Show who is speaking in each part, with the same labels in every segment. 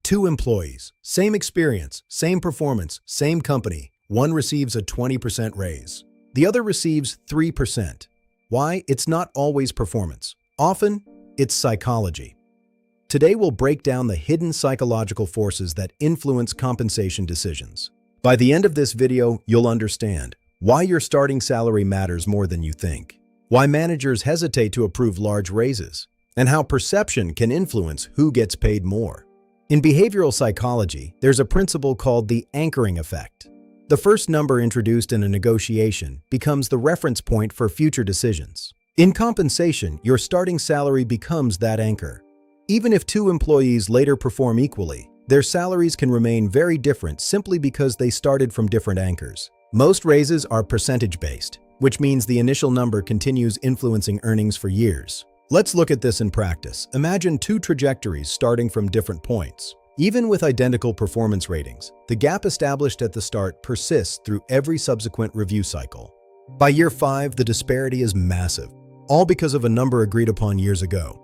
Speaker 1: Two employees, same experience, same performance, same company. One receives a 20% raise. The other receives 3%. Why? It's not always performance. Often, it's psychology. Today we'll break down the hidden psychological forces that influence compensation decisions. By the end of this video, you'll understand why your starting salary matters more than you think, why managers hesitate to approve large raises, and how perception can influence who gets paid more. In behavioral psychology, there's a principle called the anchoring effect. The first number introduced in a negotiation becomes the reference point for future decisions. In compensation, your starting salary becomes that anchor. Even if two employees later perform equally, their salaries can remain very different simply because they started from different anchors. Most raises are percentage-based, which means the initial number continues influencing earnings for years. Let's look at this in practice. Imagine two trajectories starting from different points. Even with identical performance ratings, the gap established at the start persists through every subsequent review cycle. By year 5, the disparity is massive, all because of a number agreed upon years ago.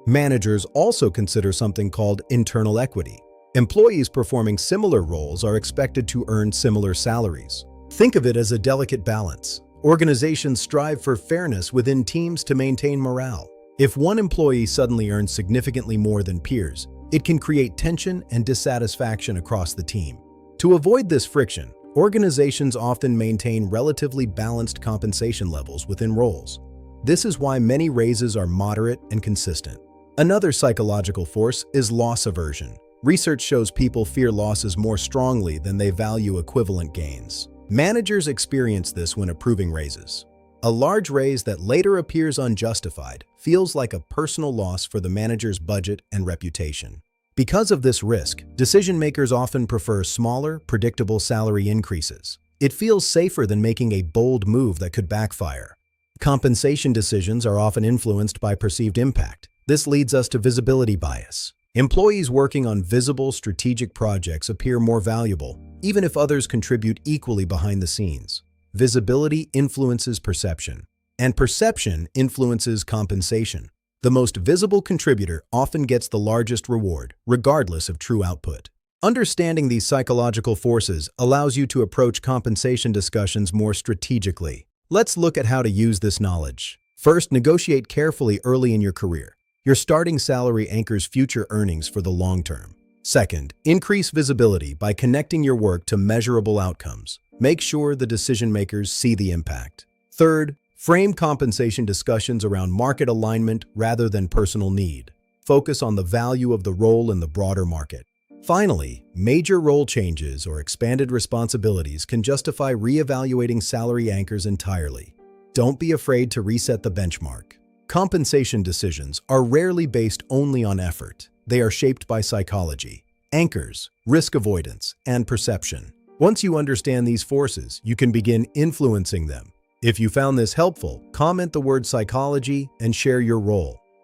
Speaker 1: Managers also consider something called internal equity. Employees performing similar roles are expected to earn similar salaries. Think of it as a delicate balance. Organizations strive for fairness within teams to maintain morale. If one employee suddenly earns significantly more than peers, it can create tension and dissatisfaction across the team. To avoid this friction, organizations often maintain relatively balanced compensation levels within roles. This is why many raises are moderate and consistent. Another psychological force is loss aversion. Research shows people fear losses more strongly than they value equivalent gains. Managers experience this when approving raises. A large raise that later appears unjustified feels like a personal loss for the manager's budget and reputation. Because of this risk, decision-makers often prefer smaller, predictable salary increases. It feels safer than making a bold move that could backfire. Compensation decisions are often influenced by perceived impact. This leads us to visibility bias. Employees working on visible, strategic projects appear more valuable, even if others contribute equally behind the scenes. Visibility influences perception, and perception influences compensation. The most visible contributor often gets the largest reward, regardless of true output. Understanding these psychological forces allows you to approach compensation discussions more strategically. Let's look at how to use this knowledge. First, negotiate carefully early in your career. Your starting salary anchors future earnings for the long term. Second, increase visibility by connecting your work to measurable outcomes. Make sure the decision-makers see the impact. Third, frame compensation discussions around market alignment rather than personal need. Focus on the value of the role in the broader market. Finally, major role changes or expanded responsibilities can justify reevaluating salary anchors entirely. Don't be afraid to reset the benchmark. Compensation decisions are rarely based only on effort. They are shaped by psychology, anchors, risk avoidance, and perception. Once you understand these forces, you can begin influencing them. If you found this helpful, comment the word psychology and share your role.